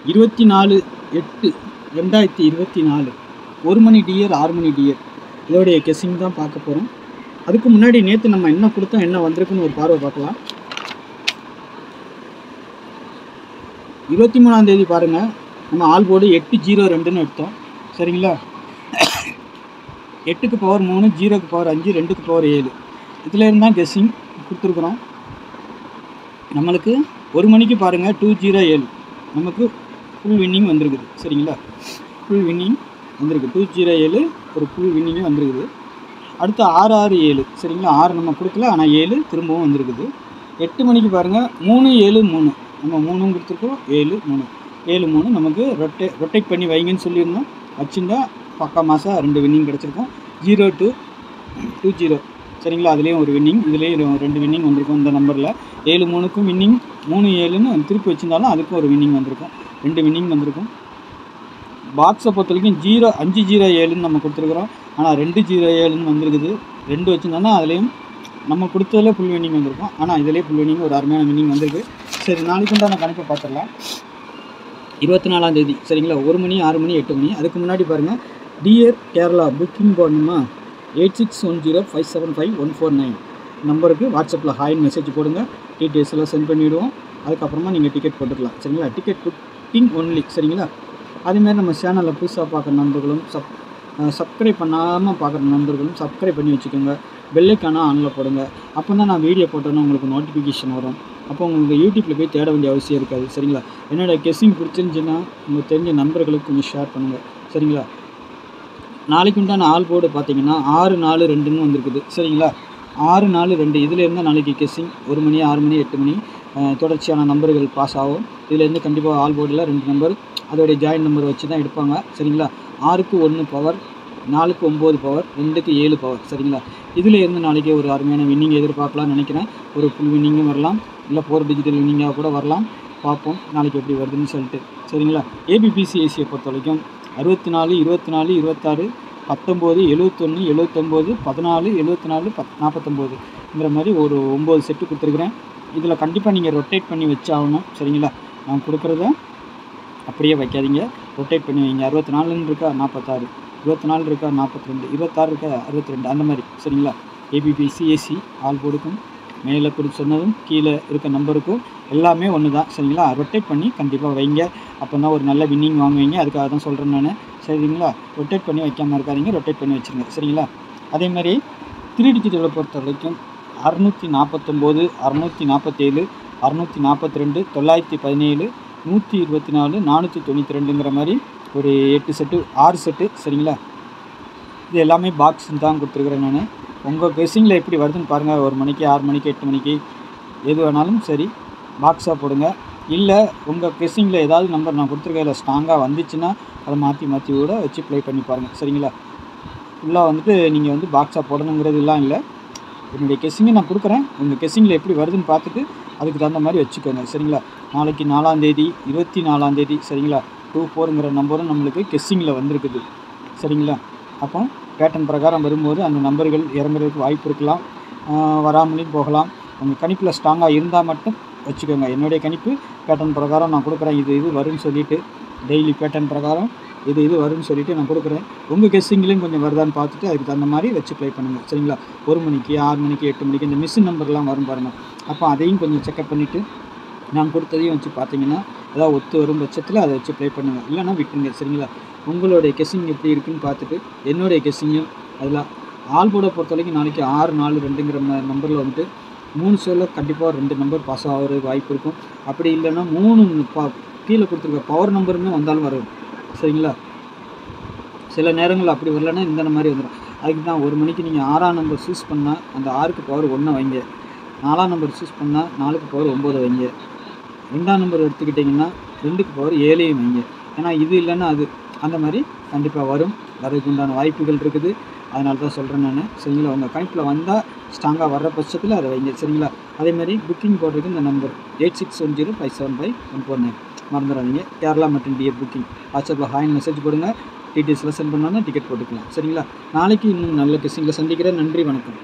24/8/2024 1 மணி dear 6 மணி dear இதோடைய guessing தான் பார்க்க போகிறோம். அதுக்கு முன்னாடி நேற்று நம்ம என்ன கொடுத்தோம், என்ன வந்திருக்குன்னு ஒரு பார்வை பார்க்கலாம். 23ஆம் தேதி பாருங்கள், நம்ம ஆல் போர்டு 802ன்னு எடுத்தோம். சரிங்களா? 8க்கு பவர் 3, 0க்கு பவர் 5, 2க்கு பவர் 7 இதில் இருந்தால் கெஸ்ஸிங் கொடுத்துருக்குறோம். நம்மளுக்கு 1 மணிக்கு பாருங்கள் 207 நமக்கு ஃபுல் வின்னிங் வந்திருக்குது. சரிங்களா? ஃபுல் வின்னிங் வந்திருக்கு. 207 ஒரு ஃபுல் வின்னிங்கே வந்திருக்குது. அடுத்து 667 சரிங்களா? 6 நம்ம கொடுக்கல, ஆனால் 7 திரும்பவும் வந்திருக்குது. 8 மணிக்கு பாருங்கள் 373 நம்ம 3 கொடுத்துருக்கோம். 7 3 நமக்கு ரொட்டேட் பண்ணி வைங்கன்னு சொல்லியிருந்தோம். வச்சுருந்தா பக்கா மாதம் 2 வின்னிங் கிடச்சிருக்கோம். 0 to 20 சரிங்களா? அதுலேயும் ஒரு வின்னிங், இதுலேயும் 2 வின்னிங் வந்திருக்கும். இந்த நம்பரில் 7-3க்கும் வின்னிங், 3-7ன்னு திருப்பி வச்சுருந்தாலும் அதுக்கும் ஒரு வின்னிங் வந்திருக்கும். 2 வின்னிங் வந்திருக்கும். பாக்ஸை பொறுத்த வரைக்கும் 507ன்னு நம்ம கொடுத்துருக்குறோம். ஆனால் 207ன்னு வந்திருக்குது. 2 வச்சுருந்தோன்னா அதுலேயும் நம்ம கொடுத்ததில் ஃபுல் வின்னிங் வந்திருக்கும். ஆனால் இதிலே ஃபுல் வின்னிங் ஒரு அருமையான வின்னிங் வந்திருக்கு. சரி, நாளைக்கு உண்டான கணக்கை பார்த்துடலாம். 24ஆம் தேதி சரிங்களா? 1 மணி 6 மணி 8 மணி. அதுக்கு முன்னாடி பாருங்கள், டியர் கேரளா புக்கிங் போடணுமா 8610575149 நம்பருக்கு வாட்ஸ்அப்பில் ஹாய்னு மெசேஜ் போடுங்க. டீட்டெயில்ஸ் எல்லாம் சென்ட் பண்ணிவிடுவோம். அதுக்கப்புறமா நீங்கள் டிக்கெட் போட்டுக்கலாம். சரிங்களா? Ticket booking only. சரிங்களா? அதேமாதிரி நம்ம சேனலில் புதுசாக பார்க்குற நண்பர்களும் சப்ஸ்கிரைப் பண்ணாமல் பார்க்குற நண்பர்களும் சப்ஸ்கிரைப் பண்ணி வச்சுக்கோங்க. பெல்லைக்கான ஆனில் போடுங்க. அப்போ தான் நான் வீடியோ போட்டோன்னா உங்களுக்கு நோட்டிஃபிகேஷன் வரும். அப்போ உங்களுக்கு யூடியூப்பில் போய் தேட வேண்டிய அவசியம் இருக்காது. சரிங்களா? என்னோடய கெஸ்ஸிங் பிடிச்சிருந்துச்சுன்னா உங்களுக்கு தெரிஞ்ச நண்பர்களுக்கு கொஞ்சம் ஷேர் பண்ணுங்கள். சரிங்களா? நாளைக்கு உண்டான ஆல் போர்டு பார்த்தீங்கன்னா 6-4-2ன்னு வந்திருக்குது. சரிங்களா? 6-4-2 இதில் இருந்தால் நாளைக்கு கெஸ்ஸிங் 1 மணி 6 மணி 8 மணி தொடர்ச்சியான நம்பர்கள் பாஸ் ஆகும். இதிலேருந்து கண்டிப்பாக ஆல் போர்டில் 2 நம்பர் அதோடைய ஜாயின் நம்பர் வச்சு தான் எடுப்பாங்க. சரிங்களா? 6க்கு 1 பவர், 4க்கு 9 பவர், 2க்கு 7 பவர். சரிங்களா? இதில் இருந்து நாளைக்கு ஒரு அருமையான வின்னிங் எதிர்பார்க்கலாம்னு நினைக்கிறேன். ஒரு ஃபுல் வின்னிங்கும் வரலாம், இல்லை 4 டிஜிட்டல் வின்னிங்காக கூட வரலாம். பார்ப்போம் நாளைக்கு எப்படி வருதுன்னு சொல்லிட்டு. சரிங்களா? ஏபிபிசிஐசியை பொறுத்த வரைக்கும் 64 24 26 19 71 79 14 74 49ங்கிற மாதிரி ஒரு 9 செட்டு கொடுத்துருக்குறேன். இதில் கண்டிப்பாக நீங்கள் ரொட்டேட் பண்ணி வச்சாகணும். சரிங்களா? நான் கொடுக்குறத அப்படியே வைக்காதீங்க, ரொட்டேட் பண்ணி வைங்க. 64 இருக்கா 46, 24 இருக்கா 42, 26 இருக்கா 62 அந்த மாதிரி. சரிங்களா? ஏபிபிசிஏசி ஆல் போர்டுக்கும் மேலே குறித்து சொன்னதும் கீழே இருக்க நம்பருக்கும் எல்லாமே ஒன்று தான். சரிங்களா? ரொட்டேட் பண்ணி கண்டிப்பாக வைங்க. அப்போ தான் ஒரு நல்ல வின்னிங் வாங்குவீங்க. அதுக்காக தான் சொல்கிறேன் நான். சரிங்களா? ரொட்டேட் பண்ணி வைக்காமல் இருக்காதீங்க, ரொட்டேட் பண்ணி வச்சுருங்க. சரிங்களா? அதேமாதிரி 3 டிஜிட்டலை பொறுத்த வரைக்கும் 649, 647, 642, 917, 124, 492ங்கிற மாதிரி ஒரு 8 செட்டு 6 செட்டு. சரிங்களா? இது எல்லாமே பாக்ஸ் தான் கொடுத்துருக்குறேன் நான். உங்கள் கெஸ்ஸிங்கில் எப்படி வருதுன்னு பாருங்கள். 1 மணிக்கு 6 மணிக்கு 8 மணிக்கு எது வேணாலும் சரி பாக்ஸாக போடுங்க. இல்லை உங்கள் கெஸ்ஸிங்கில் ஏதாவது நம்பர் நான் கொடுத்துருக்கேன் ஸ்ட்ராங்காக வந்துச்சுன்னா அதை மாற்றி கூட வச்சு ப்ளே பண்ணி பாருங்கள். சரிங்களா? ஃபுல்லாக வந்துட்டு நீங்கள் வந்து பாக்ஸாக போடணுங்கிறதுலாம் இல்லை. என்னுடைய கெஸ்ஸிங்கை நான் கொடுக்குறேன். உங்கள் கெஸ்ஸிங்கில் எப்படி வருதுன்னு பார்த்துட்டு அதுக்கு தகுந்த மாதிரி வச்சுக்கோங்க. சரிங்களா? நாளைக்கு 4ஆம் தேதி 24ஆம் தேதி சரிங்களா? 24ங்கிற நம்பரும் நம்மளுக்கு கெஸ்ஸிங்கில் வந்திருக்குது. சரிங்களா? அப்போ பேட்டர்ன் பிரகாரம் வரும்போது அந்த நம்பர்கள் இறங்குறதுக்கு வாய்ப்பு இருக்கலாம், வராமலையும் போகலாம். உங்கள் கணிப்பில் ஸ்ட்ராங்காக இருந்தால் மட்டும் வச்சுக்கோங்க. என்னுடைய கணிப்பு பேட்டர்ன் பிரகாரம் நான் கொடுக்குறேன். இது வரும்னு சொல்லிவிட்டு டெய்லி பேட்டர்ன் பிரகாரம் இது வரும்னு சொல்லிவிட்டு நான் கொடுக்குறேன். உங்கள் கெஸ்ஸிங்லேயும் கொஞ்சம் வருதான்னு பார்த்துட்டு அதுக்கு தகுந்த மாதிரி வச்சு ப்ளே பண்ணுங்கள். சரிங்களா? 1 மணிக்கு 6 மணிக்கு 8 மணிக்கு இந்த மிஸ் நம்பர்லாம் வரும் பாருங்கள். அப்போ அதையும் கொஞ்சம் செக்அப் பண்ணிவிட்டு நான் கொடுத்ததையும் வச்சு பார்த்தீங்கன்னா ஏதாவது ஒத்து வரும் பட்சத்தில் அதை வச்சு ப்ளே பண்ணுங்கள். இல்லைனா விட்டுருங்க. சரிங்களா? உங்களுடைய கெஸ்ஸிங் எப்படி இருக்குதுன்னு பார்த்துட்டு என்னுடைய கெஸ்ஸிங்கும் அதில் ஆல் போர்டை பொறுத்த வரைக்கும் நாளைக்கு 6-4-2ங்கிற நம்பரில் வந்துட்டு 3 ஷோவில் கண்டிப்பாக 2 நம்பர் பாஸ் ஆகிறதுக்கு வாய்ப்பு இருக்கும். அப்படி இல்லைன்னா 3 கீழே கொடுத்துருக்க பவர் நம்பருமே வந்தாலும் வரும். சரிங்களா? சில நேரங்கள் அப்படி வரலன்னா இந்த மாதிரி வந்துடும். அதுக்கு தான் 1 மணிக்கு நீங்கள் 6ஆம் நம்பர் சூஸ் பண்ணால் அந்த 6க்கு பவர் 1 வைங்க. 4ஆம் நம்பர் சூஸ் பண்ணால் 4க்கு பவர் 9 வைங்க. 2ஆம் நம்பர் எடுத்துக்கிட்டிங்கன்னா 2க்கு பவர் 7 வைங்க. ஏன்னா இது இல்லைன்னா அது அந்த மாதிரி கண்டிப்பாக வரதுக்கு உண்டான வாய்ப்புகள் இருக்குது. அதனால தான் சொல்கிறேன் நான். சரிங்களா? உங்கள் கணிப்பில் வந்தால் ஸ்ட்ராங்காக வர்ற பட்சத்தில் அதை வைங்க. சரிங்களா? அதேமாதிரி புக்கிங் போடுறதுக்கு இந்த நம்பர் 8610575149 மறந்துடாதீங்க. கேரளா மற்றும் டிஎஃப் புக்கிங் வாட்ஸ்அப்பில் ஹாய்னு மெசேஜ் போடுங்க. டீட்டெயில்ஸ்லாம் சென்ட் பண்ணால் டிக்கெட் போட்டுக்கலாம். சரிங்களா? நாளைக்கு இன்னும் நல்ல கெஸ்ஸிங்கில் சந்திக்கிறேன். நன்றி, வணக்கம்.